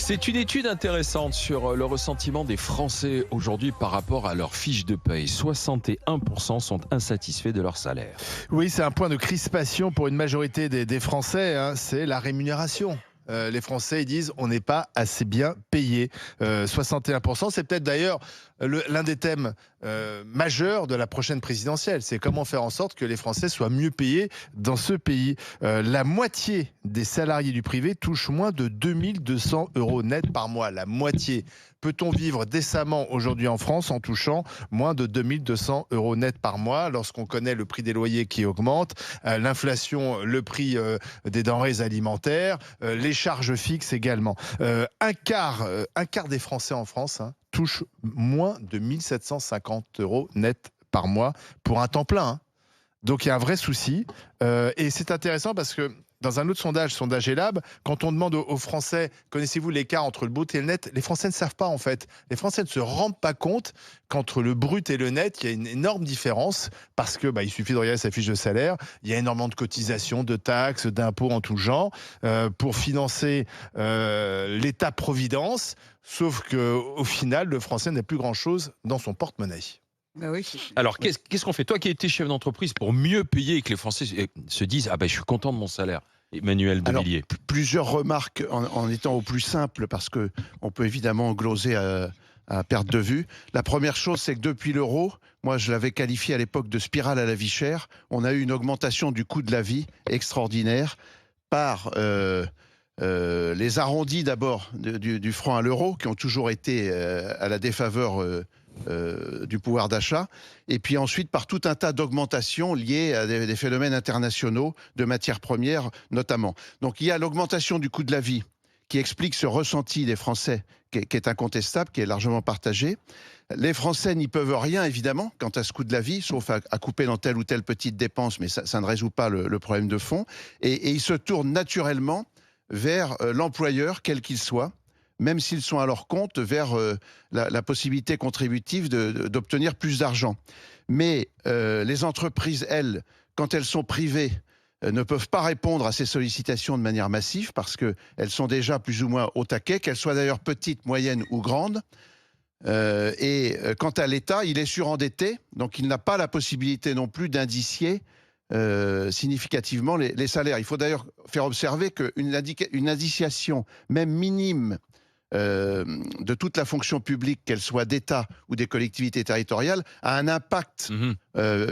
C'est une étude intéressante sur le ressentiment des Français aujourd'hui par rapport à leur fiche de paye. 61% sont insatisfaits de leur salaire. Oui, c'est un point de crispation pour une majorité des Français, hein, c'est la rémunération. Les Français ils disent on n'est pas assez bien payé. 61%, c'est peut-être d'ailleurs l'un des thèmes majeurs de la prochaine présidentielle. C'est comment faire en sorte que les Français soient mieux payés dans ce pays. La moitié des salariés du privé touchent moins de 2200 € net par mois. La moitié. Peut-on vivre décemment aujourd'hui en France en touchant moins de 2200 € net par mois lorsqu'on connaît le prix des loyers qui augmente, l'inflation, le prix des denrées alimentaires, les charges fixes également. Un quart des Français en France touche moins de 1750 € net par mois pour un temps plein. Donc il y a un vrai souci. Et c'est intéressant parce que dans un autre sondage Elab, quand on demande aux Français, connaissez-vous l'écart entre le brut et le net, les Français ne savent pas en fait. Les Français ne se rendent pas compte qu'entre le brut et le net, il y a une énorme différence parce que il suffit de regarder sa fiche de salaire. Il y a énormément de cotisations, de taxes, d'impôts en tout genre pour financer l'État-providence. Sauf qu'au final, le Français n'a plus grand-chose dans son porte-monnaie. Bah oui. Alors, qu'est-ce qu'on fait? Toi qui as été chef d'entreprise, pour mieux payer et que les Français se disent « je suis content de mon salaire ». Emmanuel Devilliers. Alors, plusieurs remarques en étant au plus simple, parce qu'on peut évidemment gloser à perte de vue. La première chose, c'est que depuis l'euro, moi je l'avais qualifié à l'époque de spirale à la vie chère, on a eu une augmentation du coût de la vie extraordinaire par les arrondis d'abord du franc à l'euro, qui ont toujours été à la défaveur du pouvoir d'achat, et puis ensuite par tout un tas d'augmentations liées à des phénomènes internationaux de matières premières notamment. Donc il y a l'augmentation du coût de la vie qui explique ce ressenti des Français qui est incontestable, qui est largement partagé. Les Français n'y peuvent rien évidemment quant à ce coût de la vie, sauf à couper dans telle ou telle petite dépense, mais ça ne résout pas le problème de fond, et ils se tournent naturellement vers l'employeur quel qu'il soit, même s'ils sont à leur compte, vers la possibilité contributive d'obtenir plus d'argent. Mais les entreprises, elles, quand elles sont privées, ne peuvent pas répondre à ces sollicitations de manière massive parce qu'elles sont déjà plus ou moins au taquet, qu'elles soient d'ailleurs petites, moyennes ou grandes. Quant à l'État, il est surendetté, donc il n'a pas la possibilité non plus d'indicier significativement les salaires. Il faut d'ailleurs faire observer qu'une indiciation, même minime, de toute la fonction publique, qu'elle soit d'État ou des collectivités territoriales, a un impact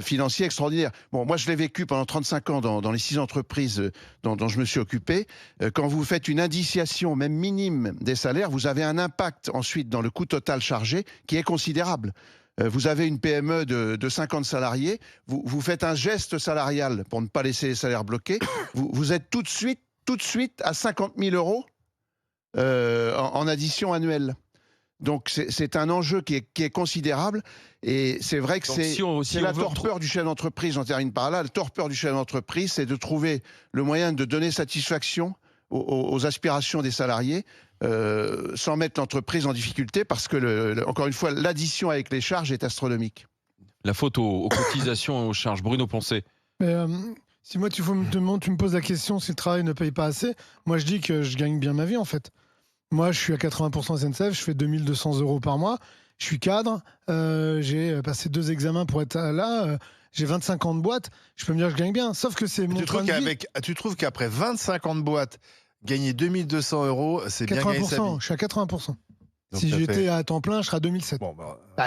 financier extraordinaire. Bon, moi, je l'ai vécu pendant 35 ans dans les 6 entreprises dont je me suis occupé. Quand vous faites une indiciation, même minime, des salaires, vous avez un impact ensuite dans le coût total chargé qui est considérable. Vous avez une PME de 50 salariés, vous faites un geste salarial pour ne pas laisser les salaires bloqués, vous êtes tout de suite à 50 000 € en addition annuelle. Donc c'est un enjeu qui est considérable, et c'est vrai que c'est la torpeur du chef d'entreprise, j'en termine par là, la torpeur du chef d'entreprise, c'est de trouver le moyen de donner satisfaction aux aspirations des salariés, sans mettre l'entreprise en difficulté, parce que, encore une fois, l'addition avec les charges est astronomique. La faute aux cotisations et aux charges. Bruno Poncet. Si moi tu me poses la question si le travail ne paye pas assez, moi je dis que je gagne bien ma vie en fait. Moi je suis à 80% SNCF, je fais 2200 € par mois, je suis cadre, j'ai passé 2 examens pour être là, j'ai 25 ans de boîte, je peux me dire que je gagne bien, sauf que c'est mon train de vie. Tu trouves qu'après 25 ans de boîte, gagner 2200 €, c'est bien gagner sa vie? Je suis à 80%. Donc si j'étais à temps plein, je serais à 2007.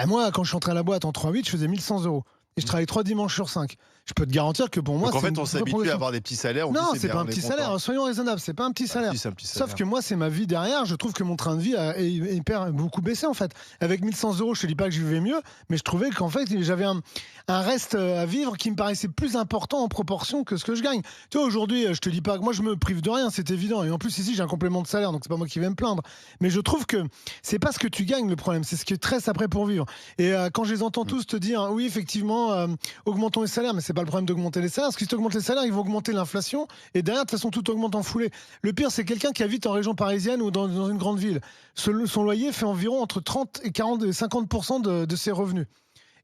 Moi, quand je suis entré à la boîte en 3-8, je faisais 1100 €. Et je travaille 3 dimanches sur 5. Je peux te garantir que pour moi, donc en fait, on s'habitue à avoir des petits salaires. Non, c'est pas un petit salaire. Soyons raisonnables, c'est pas un petit salaire. Sauf que moi, c'est ma vie derrière. Je trouve que mon train de vie a beaucoup baissé en fait. Avec 1100 €, je te dis pas que je vivais mieux, mais je trouvais qu'en fait, j'avais un reste à vivre qui me paraissait plus important en proportion que ce que je gagne. Tu vois, aujourd'hui, je te dis pas que moi, je me prive de rien, c'est évident. Et en plus, ici, j'ai un complément de salaire, donc c'est pas moi qui vais me plaindre. Mais je trouve que c'est pas ce que tu gagnes le problème, c'est ce qui te reste après pour vivre. Et quand je les entends tous te dire, oui, effectivement, augmentons les salaires, mais c'est pas le problème d'augmenter les salaires, parce que si tu augmentes les salaires, ils vont augmenter l'inflation, et derrière, de toute façon, tout augmente en foulée. Le pire, c'est quelqu'un qui habite en région parisienne ou dans une grande ville. Son loyer fait environ entre 30 et 40 et 50% de ses revenus.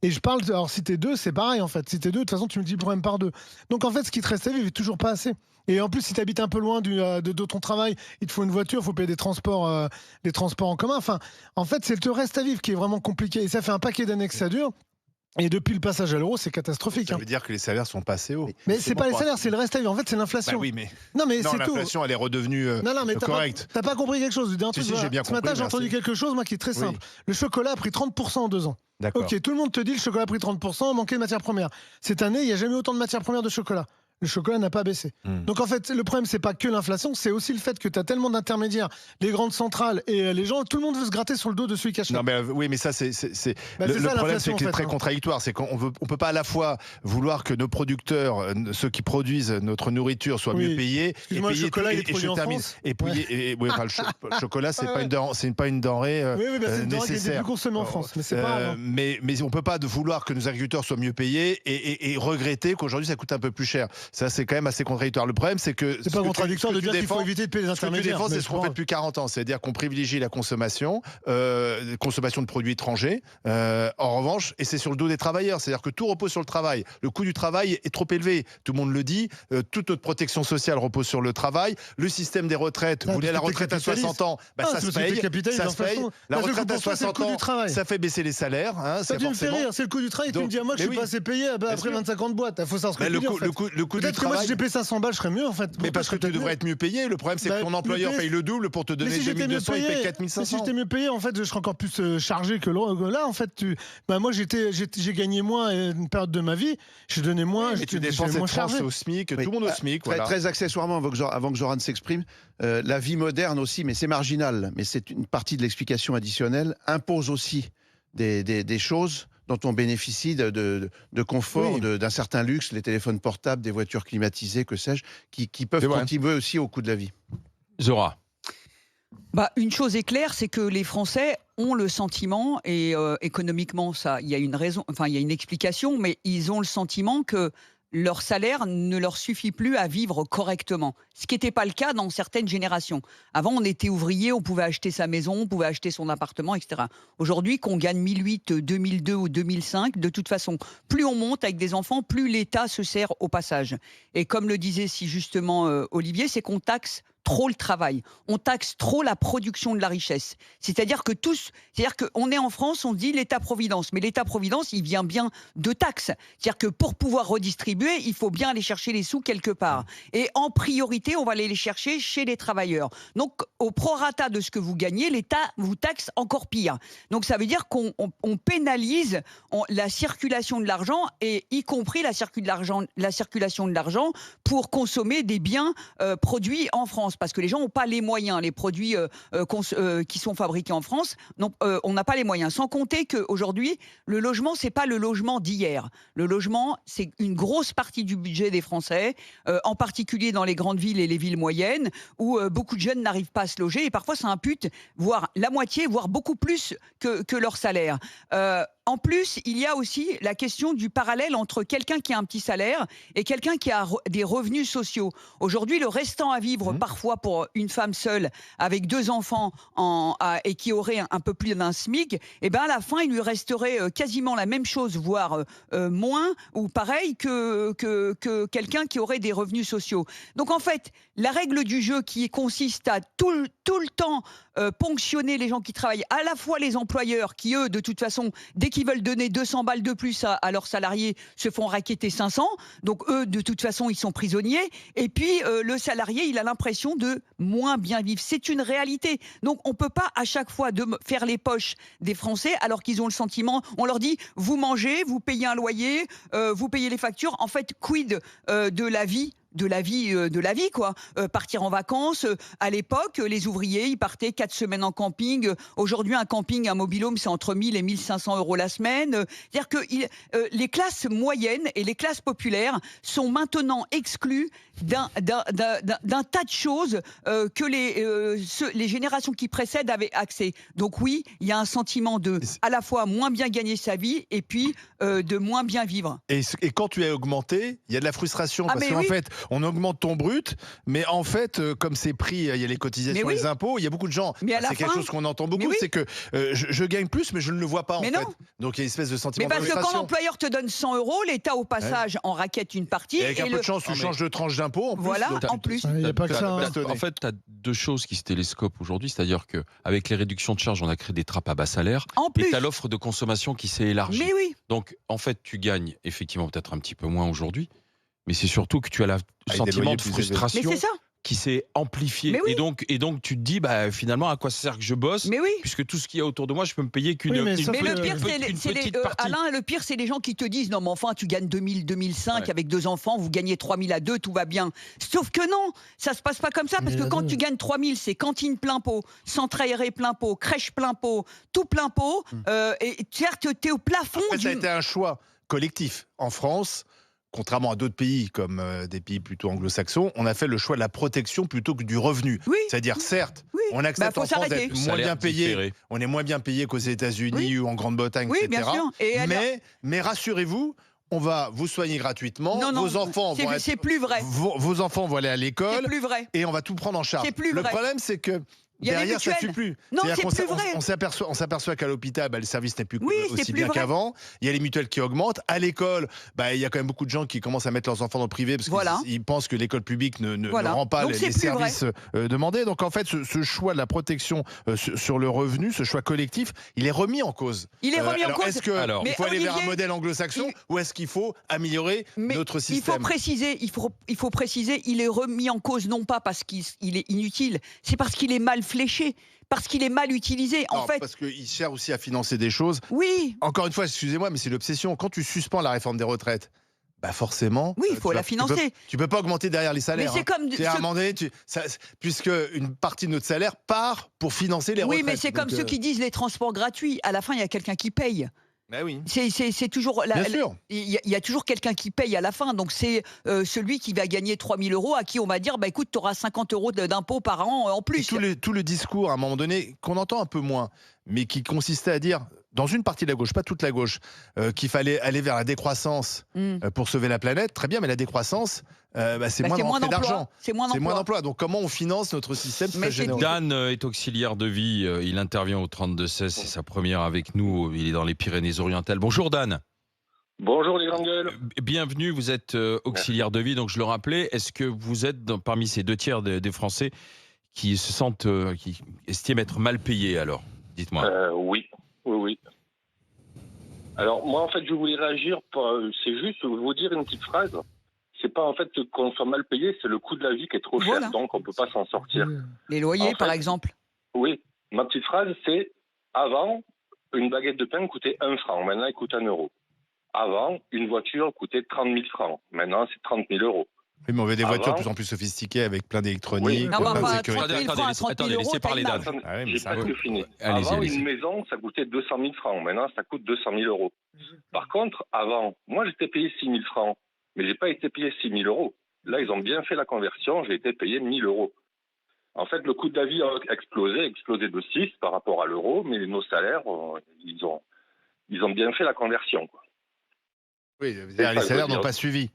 Et je parle, alors si t'es 2, c'est pareil en fait. Si t'es 2, de toute façon, tu multiplies le problème par 2. Donc en fait, ce qui te reste à vivre est toujours pas assez. Et en plus, si tu habites un peu loin de ton travail, il te faut une voiture, il faut payer des transports en commun. Enfin, en fait, c'est le reste à vivre qui est vraiment compliqué. Et ça fait un paquet d'années que ça dure. Et depuis le passage à l'euro, c'est catastrophique. Ça veut dire que les salaires sont pas assez hauts. Mais c'est pas les salaires, c'est le reste à vivre. En fait, c'est l'inflation. Bah oui, mais non, c'est tout. L'inflation, elle est redevenue correcte. T'as pas compris quelque chose. Je dis un truc, j'ai bien ce matin, j'ai entendu quelque chose, moi, qui est très simple. Le chocolat a pris 30% en 2 ans. D'accord. Ok, tout le monde te dit le chocolat a pris 30%, manquait de matières premières. Cette année, il n'y a jamais eu autant de matières premières de chocolat. Le chocolat n'a pas baissé. Donc en fait, le problème, c'est pas que l'inflation, c'est aussi le fait que tu as tellement d'intermédiaires, les grandes centrales et les gens, tout le monde veut se gratter sur le dos de celui qui achète. Non, mais oui, mais ça, le problème, c'est que c'est très contradictoire. C'est qu'on peut pas à la fois vouloir que nos producteurs, ceux qui produisent notre nourriture, soient mieux payés. Excuse-moi, le chocolat, il est produit en France. Le chocolat, c'est pas une denrée c'est une denrée qui est plus consommée en France. Mais c'est pas. Mais on peut pas vouloir que nos agriculteurs soient mieux payés et regretter qu'aujourd'hui ça coûte un peu plus cher. Ça, c'est quand même assez contradictoire. Le problème, c'est que. C'est pas contradictoire de dire qu'il faut éviter de payer les intermédiaires. C'est ce qu'on fait depuis 40 ans. C'est-à-dire qu'on privilégie la consommation de produits étrangers. En revanche, et c'est sur le dos des travailleurs. C'est-à-dire que tout repose sur le travail. Le coût du travail est trop élevé. Tout le monde le dit. Toute notre protection sociale repose sur le travail. Le système des retraites, vous voulez la retraite à 60 ans, ça se paye. Ça se paye. La retraite à 60 ans, ça fait baisser les salaires. Tu me fais rire, c'est le coût du travail. Tu me dis, moi, je suis pas assez payé après 25 ans de boîte. Il faut savoir ce que le coût du travail. Moi, si j'ai payé 500 balles, je serais mieux en fait. Mais parce que tu devrais être mieux payé. Le problème, c'est que ton employeur paye le double pour te donner 2200, il paye 4500. Mais si j'étais mieux payé, en fait, je serais encore plus chargé que là. En fait, moi, j'ai gagné moins une période de ma vie. J'ai donné moins. Mais tu dépenses cette France au SMIC, tout le monde au SMIC. Très accessoirement, avant que Zoran s'exprime, la vie moderne aussi, mais c'est marginal, mais c'est une partie de l'explication additionnelle, impose aussi des choses dont on bénéficie de confort, d'un certain luxe, les téléphones portables, des voitures climatisées, que sais-je, qui peuvent contribuer aussi au coût de la vie. Zora. Une chose est claire, c'est que les Français ont le sentiment, et économiquement, il y a une raison, il y a une explication, mais ils ont le sentiment que leur salaire ne leur suffit plus à vivre correctement. Ce qui n'était pas le cas dans certaines générations. Avant, on était ouvrier, on pouvait acheter sa maison, on pouvait acheter son appartement, etc. Aujourd'hui, qu'on gagne 1008, 2002 ou 2005, de toute façon, plus on monte avec des enfants, plus l'État se sert au passage. Et comme le disait si justement Olivier, c'est qu'on taxe trop le travail, on taxe trop la production de la richesse. C'est-à-dire qu'on est en France, on dit l'État-providence, mais l'État-providence, il vient bien de taxes. C'est-à-dire que pour pouvoir redistribuer, il faut bien aller chercher les sous quelque part. Et en priorité, on va aller les chercher chez les travailleurs. Donc, au prorata de ce que vous gagnez, l'État vous taxe encore pire. Donc, ça veut dire qu'on pénalise la circulation de l'argent, et y compris la circulation de l'argent pour consommer des biens produits en France. Parce que les gens n'ont pas les moyens. Les produits qui sont fabriqués en France, on n'a pas les moyens. Sans compter qu'aujourd'hui, le logement, c'est pas le logement d'hier. Le logement, c'est une grosse partie du budget des Français, en particulier dans les grandes villes et les villes moyennes, où beaucoup de jeunes n'arrivent pas à se loger. Et parfois, ça impute voire la moitié, voire beaucoup plus que leur salaire. En plus, il y a aussi la question du parallèle entre quelqu'un qui a un petit salaire et quelqu'un qui a des revenus sociaux. Aujourd'hui, le restant à vivre, parfois pour une femme seule avec 2 enfants et qui aurait un peu plus d'un SMIC, à la fin, il lui resterait quasiment la même chose, voire moins ou pareil que quelqu'un qui aurait des revenus sociaux. Donc en fait, la règle du jeu qui consiste à tout le temps ponctionner les gens qui travaillent, à la fois les employeurs qui, eux, de toute façon, dès qu'ils veulent donner 200 balles de plus à leurs salariés, se font racketter 500. Donc eux, de toute façon, ils sont prisonniers. Et puis, le salarié, il a l'impression de moins bien vivre. C'est une réalité. Donc, on ne peut pas à chaque fois faire les poches des Français alors qu'ils ont le sentiment, on leur dit, vous mangez, vous payez un loyer, vous payez les factures. En fait, quid de la vie ? De la vie, quoi. Partir en vacances. À l'époque, les ouvriers, ils partaient 4 semaines en camping. Aujourd'hui, un camping, un mobil-home, c'est entre 1000 et 1500 euros la semaine. C'est-à-dire que les classes moyennes et les classes populaires sont maintenant exclues d'un tas de choses que les générations qui précèdent avaient accès. Donc oui, il y a un sentiment de à la fois moins bien gagner sa vie et puis de moins bien vivre. Et quand tu es augmenté, il y a de la frustration parce qu'en fait, on augmente ton brut, mais en fait, comme c'est pris, il y a les cotisations, les impôts, il y a beaucoup de gens. C'est quelque chose qu'on entend beaucoup, c'est que je gagne plus, mais je ne le vois pas en fait. Donc il y a une espèce de sentiment de frustration. Mais parce que quand l'employeur te donne 100 €, l'État au passage en raquette une partie. Et avec un peu de chance, tu changes de tranche d'impôt en plus. Voilà, en plus. Il n'y a pas que ça. En fait, tu as deux choses qui se télescopent aujourd'hui, c'est-à-dire qu'avec les réductions de charges, on a créé des trappes à bas salaire. Et tu as l'offre de consommation qui s'est élargie. Mais oui. Donc, en fait, tu gagnes effectivement peut-être un petit peu moins aujourd'hui, mais c'est surtout que tu as le sentiment de frustration qui s'est amplifié. Et donc, tu te dis, finalement, à quoi ça sert que je bosse, puisque tout ce qu'il y a autour de moi, je peux me payer qu'une petite partie. Alain, le pire, c'est les gens qui te disent, non, mais enfin, tu gagnes 2000, 2005 avec 2 enfants, vous gagnez 3000 à 2, tout va bien. Sauf que non, ça se passe pas comme ça, parce que quand tu gagnes 3000, c'est cantine plein pot, centre aéré plein pot, crèche plein pot, tout plein pot, et certes, tu es au plafond. Après, ça a été un choix collectif. En France, contrairement à d'autres pays comme des pays plutôt anglo-saxons, on a fait le choix de la protection plutôt que du revenu. C'est-à-dire, certes, on accepte en France d'être moins bien payé. On est moins bien payé qu'aux États-Unis ou en Grande-Bretagne, etc. Bien sûr. Mais rassurez-vous, on va vous soigner gratuitement. Vos enfants vont être... C'est plus vrai. Vos enfants vont aller à l'école. C'est plus vrai. Et on va tout prendre en charge. Le problème, c'est que derrière, ça ne suit plus. Non, c'est plus vrai. On s'aperçoit qu'à l'hôpital, le service n'est plus aussi bien qu'avant. Il y a les mutuelles qui augmentent. À l'école, il y a quand même beaucoup de gens qui commencent à mettre leurs enfants dans le privé parce qu'ils pensent que l'école publique ne rend pas les services demandés. Donc en fait, ce choix de la protection sur le revenu, ce choix collectif, il est remis en cause. Il est remis en cause. Est-ce qu'il faut aller vers un modèle anglo-saxon ou est-ce qu'il faut améliorer notre système ? Il faut préciser, il est remis en cause non pas parce qu'il est inutile, c'est parce qu'il est mal fléché, parce qu'il est mal utilisé. Parce qu'il sert aussi à financer des choses. Oui. Encore une fois, excusez-moi, mais c'est l'obsession. Quand tu suspends la réforme des retraites, forcément. Oui, il faut la financer. Tu peux pas augmenter derrière les salaires. Mais c'est comme. Puisque une partie de notre salaire part pour financer les retraites. Oui, mais c'est comme ceux qui disent les transports gratuits. À la fin, il y a quelqu'un qui paye. Ben oui. C'est toujours. Bien sûr. Il y a toujours quelqu'un qui paye à la fin. Donc c'est celui qui va gagner 3 000 € à qui on va dire écoute, tu auras 50 € d'impôts par an en plus. Et tout le discours, à un moment donné, qu'on entend un peu moins, mais qui consistait à dire, dans une partie de la gauche, pas toute la gauche, qu'il fallait aller vers la décroissance pour sauver la planète. Très bien, mais la décroissance, c'est moins d'entrée d'argent. C'est moins d'emplois. Donc comment on finance notre système très généreux ? Dan est auxiliaire de vie. Il intervient au 32-16. C'est sa première avec nous. Il est dans les Pyrénées-Orientales. Bonjour Dan. Bonjour les grandes gueules. Bienvenue, vous êtes auxiliaire de vie, donc je le rappelais. Est-ce que vous êtes parmi ces 2 tiers des Français qui se sentent, qui estiment être mal payés alors ? Dites-moi. Oui. Alors moi en fait je voulais réagir, c'est juste vous dire une petite phrase. C'est pas en fait qu'on soit mal payé, c'est le coût de la vie qui est trop cher, donc on peut pas s'en sortir. Les loyers par exemple. Oui, ma petite phrase c'est avant une baguette de pain coûtait 1 franc, maintenant elle coûte 1 euro. Avant une voiture coûtait 30 000 francs, maintenant c'est 30 000 euros. Oui, mais on veut des voitures de plus en plus sophistiquées avec plein d'électronique, plein de sécurité. Attendez, laissez parler Dan. J'ai presque fini. Avant, une maison, ça coûtait 200 000 francs. Maintenant, ça coûte 200 000 €. Par contre, avant, moi, j'étais payé 6 000 francs. Mais j'ai pas été payé 6 000 €. Là, ils ont bien fait la conversion. J'ai été payé 1 000 €. En fait, le coût de la vie a explosé de 6 par rapport à l'euro. Mais nos salaires, ils ont bien fait la conversion, quoi. Oui, les salaires n'ont pas suivi.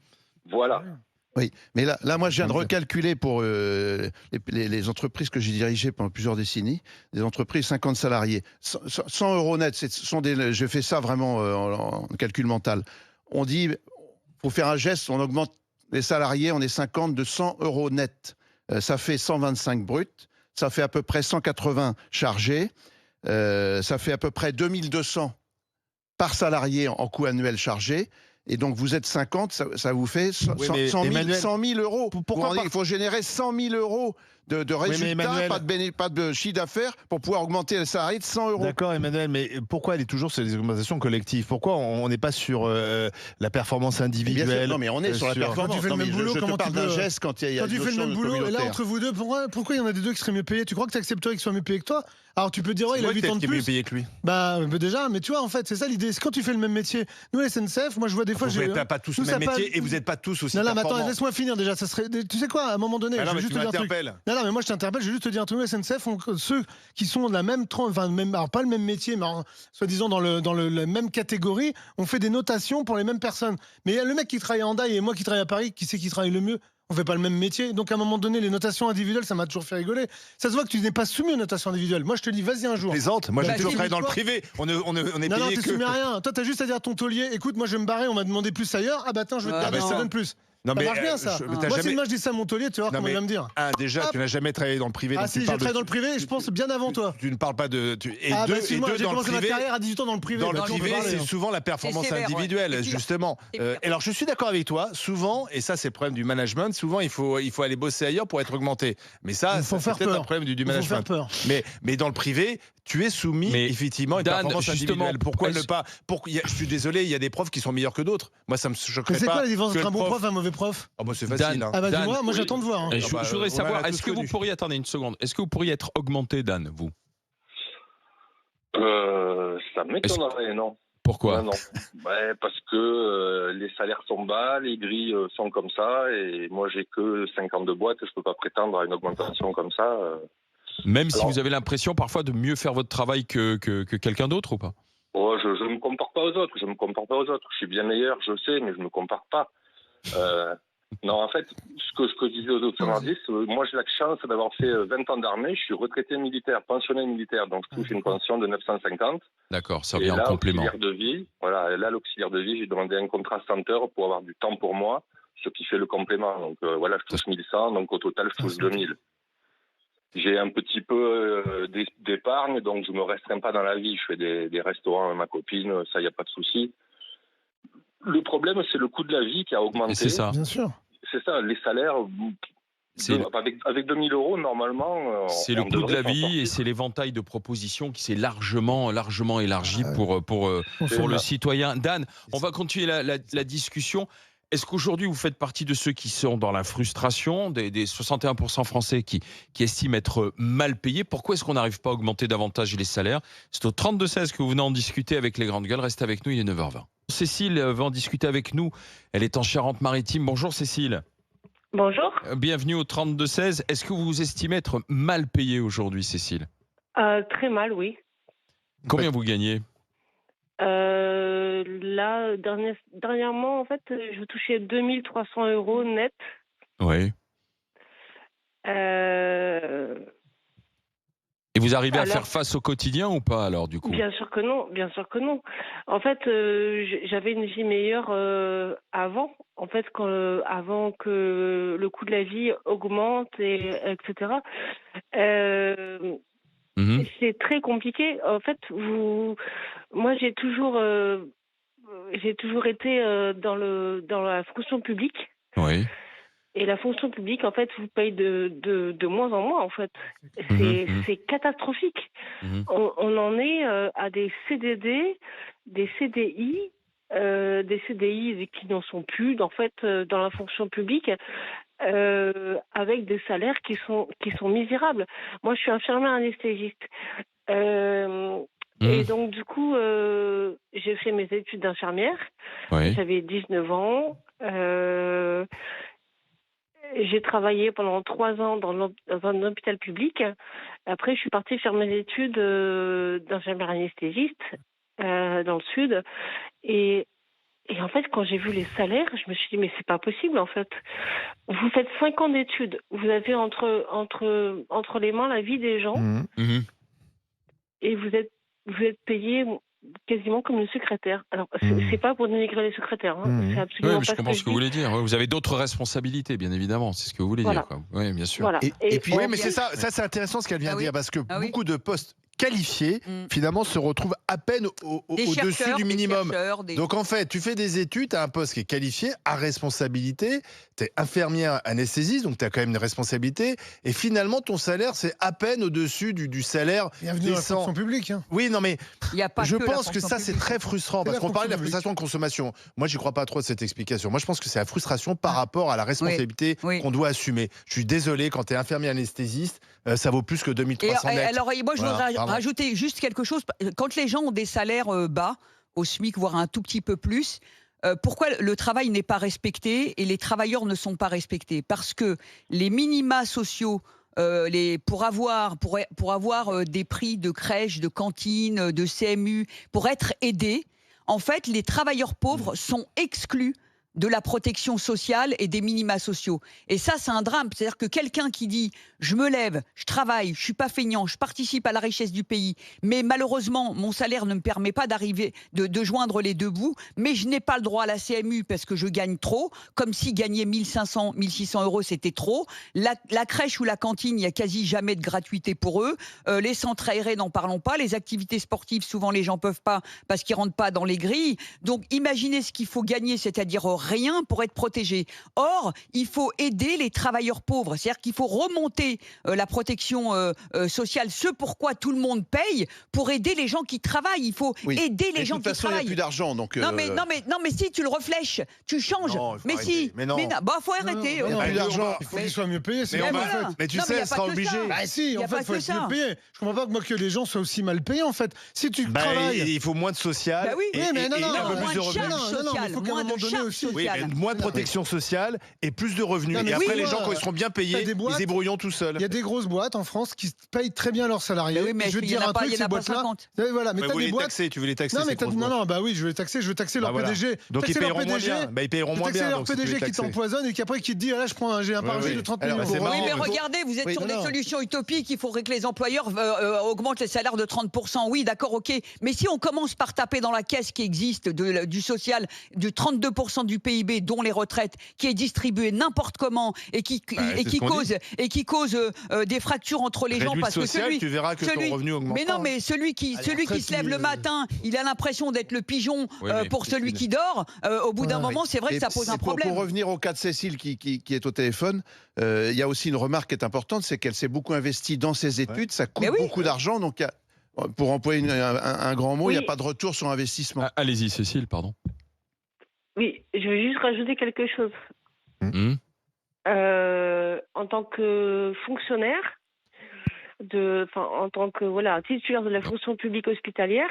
Voilà. Oui, mais là, moi, je viens de recalculer pour les entreprises que j'ai dirigées pendant plusieurs décennies, des entreprises 50 salariés. 100 € net, je fais ça vraiment en calcul mental. On dit, pour faire un geste, on augmente les salariés, on est 50 de 100 € net. Ça fait 125 bruts, ça fait à peu près 180 chargés, ça fait à peu près 2200 par salarié en coût annuel chargé. Et donc vous êtes 50, ça vous fait 100 000 €. Pourquoi il faut générer 100 000 € de résultats, pas de chiffre d'affaires pour pouvoir augmenter les salariés de 100 €. D'accord Emmanuel, mais pourquoi elle est toujours sur les augmentations collectives ? Pourquoi on n'est pas sur la performance individuelle ? Non mais on est sur la performance. Quand tu fais le même boulot, comment tu peux... geste quand il y a quand tu fais le même boulot, et là entre vous deux, pourquoi il y en a des deux qui seraient mieux payés ? Tu crois que tu accepterais qu'ils soient mieux payés que toi ? Alors tu peux dire il a 8 ans de plus. Mieux payé que lui. Déjà, mais tu vois en fait c'est ça l'idée. C'est quand tu fais le même métier. nous SNCF, moi je vois des fois vous n'êtes pas tous le même métier et vous n'êtes pas tous aussi performants. Non mais attends, laisse-moi finir déjà. Ça serait, tu sais quoi, à un moment donné, je vais juste te dire un truc. Non mais moi je t'interpelle, je vais juste te dire un truc. Nous SNCF, ceux qui sont de la même alors pas le même métier, mais soi-disant dans la même catégorie, on fait des notations pour les mêmes personnes. Mais le mec qui travaille à Hendaye et moi qui travaille à Paris, qui c'est qui travaille le mieux ? On fait pas le même métier. Donc à un moment donné, les notations individuelles, ça m'a toujours fait rigoler. Ça se voit que tu n'es pas soumis aux notations individuelles. Moi, je te dis, vas-y un jour. Plaisante. Moi, j'ai toujours travaillé dans le privé. On est non, payé non, t'es soumis à rien. Toi, t'as juste à dire à ton taulier, écoute, moi, je vais me barrer, on m'a demandé plus ailleurs. Ah bah attends, je vais te garder, ça donne plus. Ça marche bien, ça. Moi, si demain je dis ça à mon taulier, tu vas voir comment il va me dire. Déjà, tu n'as jamais travaillé dans le privé. Ah si, j'ai travaillé dans le privé, je pense bien avant toi. Tu ne parles pas de... J'ai commencé ma carrière à 18 ans dans le privé. Dans le privé, c'est souvent la performance individuelle, justement. Alors, je suis d'accord avec toi. Souvent, et ça, c'est le problème du management, souvent, il faut aller bosser ailleurs pour être augmenté. Mais ça, c'est peut-être un problème du management. Mais dans le privé, tu es soumis, effectivement, à une performance individuelle. Pourquoi ne pas... Je suis désolé, il y a des profs qui sont meilleurs que d'autres. Moi, ça me choquerait pas. C'est quoi la différence entre un bon prof et un mauvais prof? Ah bah c'est facile. Ah bah dis-moi, moi j'attends de voir. Je voudrais savoir, est-ce que vous pourriez, attendez une seconde, est-ce que vous pourriez être augmenté, Dan, vous? Ça m'étonnerait, non. Pourquoi? Non. Parce que les salaires sont bas, les grilles sont comme ça, et moi j'ai que 52 boîtes, je peux pas prétendre à une augmentation comme ça. Même si vous avez l'impression parfois de mieux faire votre travail que quelqu'un d'autre ou pas? Oh, je ne me compare pas aux autres, je suis bien meilleur, je sais, mais je ne me compare pas. Non, en fait, ce que je disais aux autres journalistes, moi j'ai la chance d'avoir fait 20 ans d'armée, je suis retraité militaire, pensionné militaire, donc je touche une pension de 950. D'accord, ça vient en complément. Là, l'auxiliaire de vie, j'ai demandé un contrat 100 heures pour avoir du temps pour moi, ce qui fait le complément. Donc voilà, je touche 1100, donc au total, je touche 2000. J'ai un petit peu d'épargne, donc je me restreins pas dans la vie. Je fais des restaurants avec ma copine, ça, il n'y a pas de souci. Le problème, c'est le coût de la vie qui a augmenté. C'est ça. Bien sûr. C'est ça, les salaires, avec 2000 euros, normalement... C'est le coût de la vie et c'est l'éventail de propositions qui s'est largement élargi pour le citoyen. Dan, on va continuer la discussion. Est-ce qu'aujourd'hui, vous faites partie de ceux qui sont dans la frustration, des 61% français qui estiment être mal payés? Pourquoi est-ce qu'on n'arrive pas à augmenter davantage les salaires? C'est au 32-16 que vous venez en discuter avec les grandes gueules. Restez avec nous, il est 9h20. Cécile va en discuter avec nous. Elle est en Charente-Maritime. Bonjour Cécile. Bonjour. Bienvenue au 32-16. Est-ce que vous vous estimez être mal payée aujourd'hui, Cécile? Très mal, oui. Combien vous gagnez? Là, dernièrement, en fait, je touchais 2300 € net. Oui. Et vous arrivez à faire face au quotidien ou pas, alors, du coup? Bien sûr que non, bien sûr que non. En fait, j'avais une vie meilleure avant. En fait, avant que le coût de la vie augmente, etc. C'est très compliqué. En fait, moi, j'ai toujours été dans la fonction publique. Oui. Et la fonction publique, en fait, vous paye de moins en moins, en fait. C'est catastrophique. On en est à des CDD, des CDI, qui n'en sont plus, en fait, dans la fonction publique, avec des salaires qui sont misérables. Moi, je suis infirmière anesthésiste. Et donc, du coup, j'ai fait mes études d'infirmière. Oui. J'avais 19 ans. J'ai travaillé pendant 3 ans dans un hôpital public. Après, je suis partie faire mes études d'infirmière anesthésiste dans le sud. Et en fait, quand j'ai vu les salaires, je me suis dit, mais c'est pas possible, en fait. Vous faites 5 ans d'études. Vous avez entre les mains la vie des gens. Et vous êtes payé quasiment comme une secrétaire. Alors, c'est pas pour dénigrer les secrétaires. C'est absolument pas je comprends ce que vous voulez dire. Vous avez d'autres responsabilités, bien évidemment. C'est ce que vous voulez dire. Quoi. Oui, bien sûr. Voilà. Et puis, oui, mais c'est ça c'est intéressant ce qu'elle vient de dire, parce que beaucoup de postes qualifiés, finalement, se retrouvent à peine au-dessus du minimum. Donc, en fait, tu fais des études, tu as un poste qui est qualifié, à responsabilité, tu es infirmière anesthésiste, donc tu as quand même une responsabilité, et finalement, ton salaire, c'est à peine au-dessus du salaire Bienvenue dans la fonction publique. Hein. Oui, non, mais je pense que ça, c'est très frustrant, parce qu'on parlait de la frustration de consommation. Moi, j'y crois pas trop de cette explication. Moi, je pense que c'est la frustration par rapport à la responsabilité qu'on doit assumer. Je suis désolé, quand tu es infirmière anesthésiste, ça vaut plus que 2300 net. Alors, moi, je voudrais rajouter juste quelque chose. Quand les gens ont des salaires bas, au SMIC, voire un tout petit peu plus, pourquoi le travail n'est pas respecté et les travailleurs ne sont pas respectés? Parce que les minima sociaux, pour avoir des prix de crèche, de cantine, de CMU, pour être aidés, en fait, les travailleurs pauvres sont exclus de la protection sociale et des minima sociaux. Et ça, c'est un drame. C'est-à-dire que quelqu'un qui dit « je me lève, je travaille, je suis pas feignant, je participe à la richesse du pays, mais malheureusement, mon salaire ne me permet pas d'arriver, de joindre les deux bouts, mais je n'ai pas le droit à la CMU parce que je gagne trop, comme si gagner 1500, 1600 euros, c'était trop. La crèche ou la cantine, il n'y a quasi jamais de gratuité pour eux. Les centres aérés, n'en parlons pas. Les activités sportives, souvent, les gens peuvent pas parce qu'ils rentrent pas dans les grilles. Donc, imaginez ce qu'il faut gagner, c'est-à-dire rien pour être protégé. Or, il faut aider les travailleurs pauvres. C'est-à-dire qu'il faut remonter la protection sociale, ce pourquoi tout le monde paye, pour aider les gens qui travaillent. Il faut aider les gens qui travaillent. De toute façon, il n'y a plus d'argent. Donc non, mais si, tu le reflèches, tu changes. Non, mais si. Mais non. Bah, faut arrêter. Il n'y a plus d'argent. Il faut qu'ils soient mieux payés. Mais tu sais, elle sera obligée. Bah si, en fait, il faut être mieux payé. Je comprends pas que moi que les gens soient aussi mal payés, en fait. Si tu travailles... Il faut moins de social. Bah oui, mais non, un peu plus de revenus. Non, il faut qu'à un moment donné aussi... Moins de protection sociale et plus de revenus. Et après, les gens, quand ils seront bien payés, ils se débrouilleront tout seuls. Il y a des grosses boîtes en France qui payent très bien leurs salariés. Oui, mais je veux te dire un truc, ces boîtes-là. Voilà, mais t'as des boîtes. Tu veux les taxer. Non, bah oui, je veux les taxer. Je veux taxer leur PDG. Donc ils paieront moins bien. Ils paieront moins bien. Leur PDG qui t'empoisonne et qui après qui te dit, là, je prends un parapluie de 30 millions. Oui, mais regardez, vous êtes sur des solutions utopiques. Il faudrait que les employeurs augmentent les salaires de 30%. Oui, d'accord, ok. Mais si on commence par taper dans la caisse qui existe du social, du 32% du PIB, dont les retraites, qui est distribué n'importe comment et qui cause des fractures entre les gens, parce que tu verras que ton revenu augmente. Mais non, mais celui qui se lève le matin, il a l'impression d'être le pigeon pour celui qui dort. Au bout d'un moment, c'est vrai que ça pose un problème. Pour revenir au cas de Cécile qui est au téléphone, il y a aussi une remarque qui est importante, c'est qu'elle s'est beaucoup investie dans ses études, ça coûte beaucoup d'argent, donc pour employer un grand mot, il n'y a pas de retour sur investissement. Allez-y, Cécile, pardon. Oui, je veux juste rajouter quelque chose. En tant que fonctionnaire, en tant que titulaire de la fonction publique hospitalière,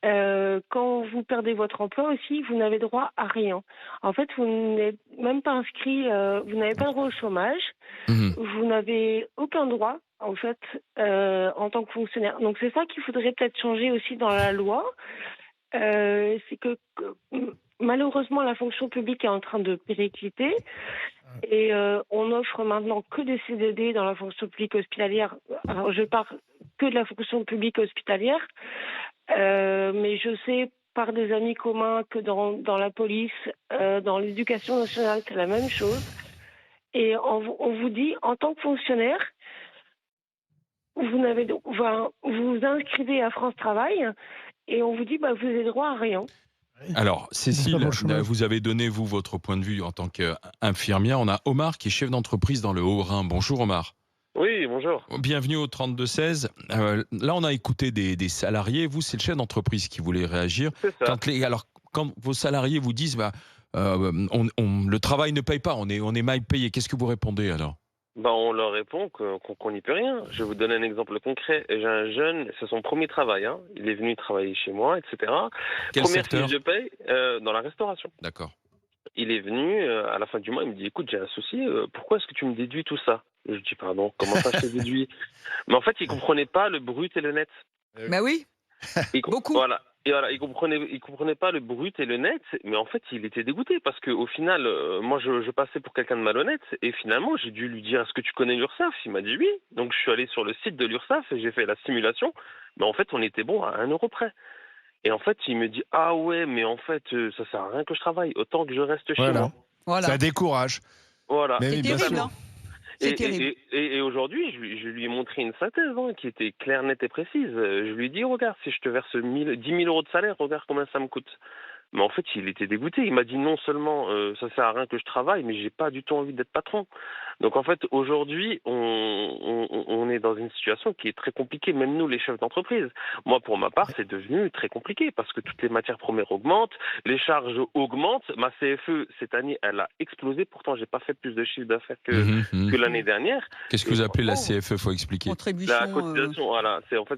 quand vous perdez votre emploi aussi, vous n'avez droit à rien. En fait, vous n'êtes même pas inscrit, vous n'avez pas droit au chômage, vous n'avez aucun droit, en fait, en tant que fonctionnaire. Donc c'est ça qu'il faudrait peut-être changer aussi dans la loi. C'est que malheureusement, la fonction publique est en train de péricliter et on offre maintenant que des CDD dans la fonction publique hospitalière. Alors, je parle que de la fonction publique hospitalière, mais je sais par des amis communs que dans la police, dans l'éducation nationale, c'est la même chose. Et on vous dit, en tant que fonctionnaire, vous vous inscrivez à France Travail et on vous dit, vous avez droit à rien. Alors, Cécile, vous avez donné, vous, votre point de vue en tant qu'infirmière. On a Omar qui est chef d'entreprise dans le Haut-Rhin. Bonjour Omar. Oui, bonjour. Bienvenue au 32-16. Là, on a écouté des salariés. Vous, c'est le chef d'entreprise qui voulait réagir. C'est ça. Quand vos salariés vous disent le travail ne paye pas, on est mal payé, qu'est-ce que vous répondez alors ? On leur répond qu'on n'y peut rien. Je vais vous donner un exemple concret. J'ai un jeune, c'est son premier travail. Il est venu travailler chez moi, etc. Quel Première secteur ? fiche de paye dans la restauration. D'accord. Il est venu, à la fin du mois, il me dit, écoute, j'ai un souci, pourquoi est-ce que tu me déduis tout ça ? Je dis, pardon, comment ça je te déduis ? Mais en fait, il ne comprenait pas le brut et le net. Bah oui, beaucoup. Voilà. Et voilà, il comprenait pas le brut et le net, mais en fait, il était dégoûté parce qu'au final, moi, je passais pour quelqu'un de malhonnête et finalement, j'ai dû lui dire, est-ce que tu connais l'URSSAF ? Il m'a dit oui. Donc, je suis allé sur le site de l'URSSAF et j'ai fait la simulation. Mais en fait, on était bon à 1 euro près. Et en fait, il me dit, ah ouais, mais en fait, ça sert à rien que je travaille, autant que je reste chez moi. Voilà. Ça décourage. Voilà. C'est terrible, hein. C'est terrible. Et aujourd'hui, je lui ai montré une synthèse qui était claire, nette et précise. Je lui ai dit, regarde, si je te verse 10 000 euros de salaire, regarde combien ça me coûte. Mais en fait, il était dégoûté. Il m'a dit non seulement ça sert à rien que je travaille, mais j'ai pas du tout envie d'être patron. Donc en fait, aujourd'hui, on est dans une situation qui est très compliquée, même nous, les chefs d'entreprise. Moi, pour ma part, c'est devenu très compliqué parce que toutes les matières premières augmentent, les charges augmentent. Ma CFE, cette année, elle a explosé. Pourtant, j'ai pas fait plus de chiffre d'affaires que l'année dernière. Qu'est-ce que vous appelez la CFE ? Faut expliquer. Contribution, la cotisation, voilà. C'est en fait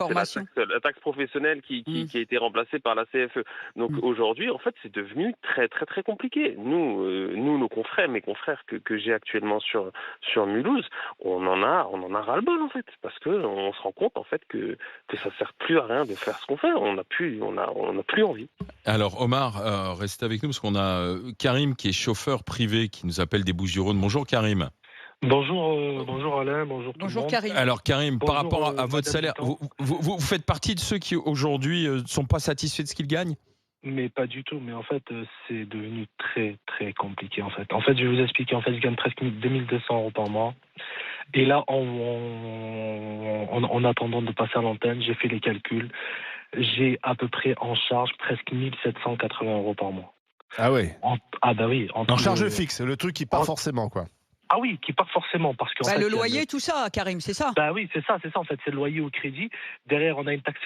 c'est la taxe professionnelle qui a été remplacée par la CFE. Donc aujourd'hui, en fait, c'est devenu très, très, très compliqué. Nous, nos confrères, mes confrères que j'ai actuellement sur Mulhouse, on en a ras-le-bol, en fait, parce qu'on se rend compte, en fait, que ça sert plus à rien de faire ce qu'on fait. On n'a plus envie. Alors, Omar, restez avec nous, parce qu'on a Karim, qui est chauffeur privé, qui nous appelle des Bouches-du-Rhône. Bonjour, Karim. Bonjour Alain, bonjour tout le monde. Karim. Alors Karim, par rapport à votre salaire, vous faites partie de ceux qui aujourd'hui ne sont pas satisfaits de ce qu'ils gagnent? Mais pas du tout, mais en fait c'est devenu très très compliqué en fait. En fait je vais vous expliquer, en fait je gagne presque 2200 € par mois. Et là en attendant de passer à l'antenne, j'ai fait les calculs, j'ai à peu près en charge presque 1780 € par mois. Ah oui. Bah oui. En charge fixe, le truc qui part forcément quoi. Ah oui, qui part forcément parce que le loyer, tout ça, Karim, c'est ça. Bah oui, c'est ça en fait, c'est le loyer au crédit. Derrière, on a une taxe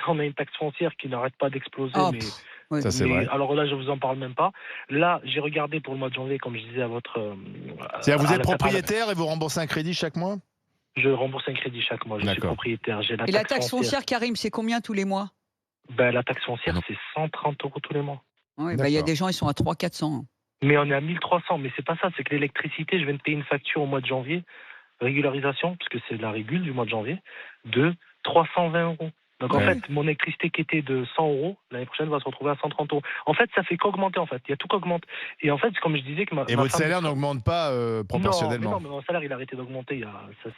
foncière qui n'arrête pas d'exploser. Ouais. Ça c'est vrai. Alors là, je vous en parle même pas. Là, j'ai regardé pour le mois de janvier, comme je disais à votre. C'est-à-dire, vous êtes propriétaire et vous remboursez un crédit chaque mois? Je rembourse un crédit chaque mois. Je suis propriétaire. Et la taxe foncière, Karim, c'est combien tous les mois? La taxe foncière, c'est 130 € tous les mois. Oui, il y a des gens, ils sont à 300-400. Mais on est à 1300, mais c'est pas ça, c'est que l'électricité, je viens de payer une facture au mois de janvier, régularisation, parce que c'est la régule du mois de janvier, de 320 €. Donc en fait, mon électricité qui était de 100 €, l'année prochaine va se retrouver à 130 €. En fait, ça fait qu'augmenter en fait, il y a tout qui augmente. Et en fait, comme je disais que votre salaire n'augmente pas proportionnellement? Non, mais mon salaire il a arrêté d'augmenter, ça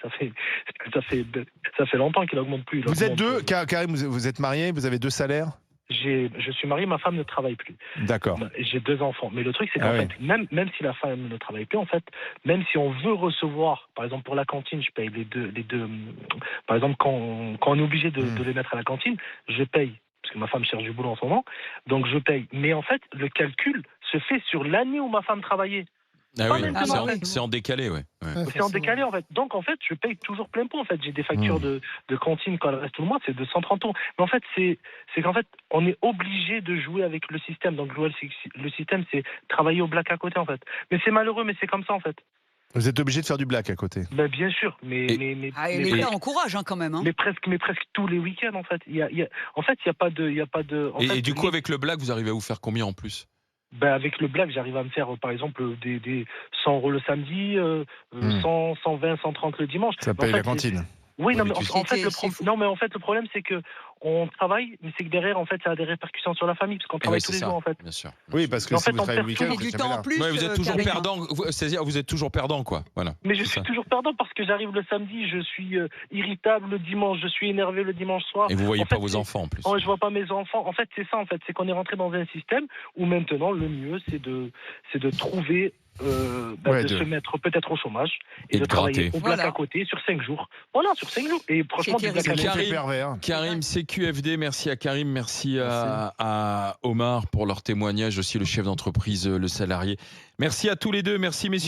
fait longtemps qu'il n'augmente plus. Vous êtes deux, Karim, vous êtes marié, vous avez deux salaires? Je suis marié, ma femme ne travaille plus. D'accord. J'ai 2 enfants. Mais le truc, c'est qu'en fait, même si la femme ne travaille plus, en fait, même si on veut recevoir, par exemple pour la cantine, je paye les deux. Par exemple, quand on est obligé de les mettre à la cantine, je paye. Parce que ma femme cherche du boulot en ce moment. Donc je paye. Mais en fait, le calcul se fait sur l'année où ma femme travaillait. Ah oui, c'est en décalé, ouais. C'est en décalé en fait. Donc en fait, je paye toujours plein pot en fait. J'ai des factures de cantine quand elle reste tout le mois, c'est de 130 €. Mais en fait, c'est qu'en fait, on est obligé de jouer avec le système. Donc jouer le système, c'est travailler au black à côté en fait. Mais c'est malheureux, mais c'est comme ça en fait. Vous êtes obligé de faire du black à côté? Bien sûr, mais l'État encourage quand même. Hein. Mais presque tous les week-ends en fait. En fait, il y a pas de. Et du coup, avec le black, vous arrivez à vous faire combien en plus? Avec le black, j'arrive à me faire, par exemple, des 100 € le samedi, 100, 120, 130 le dimanche. Ça paye la cantine. Oui, non, mais en fait, le problème, c'est que on travaille, mais c'est que derrière, en fait, ça a des répercussions sur la famille, parce qu'on travaille tous les jours, en fait. Bien sûr. Oui, parce que si vous travaillez le week-end, du temps en plus. Vous êtes toujours perdant. C'est-à-dire, vous êtes toujours perdant, quoi. Voilà. Mais je suis toujours perdant parce que j'arrive le samedi, je suis irritable le dimanche, je suis énervé le dimanche soir. Et vous voyez pas vos enfants, en plus. Je vois pas mes enfants. En fait, c'est ça, en fait, c'est qu'on est rentré dans un système où maintenant, le mieux, c'est de trouver. De se mettre peut-être au chômage et de travailler au black à côté sur 5 jours. Voilà, sur 5 jours. Et franchement, Karim, CQFD, merci à Karim, merci à Omar pour leur témoignage, aussi le chef d'entreprise, le salarié. Merci à tous les deux, merci messieurs.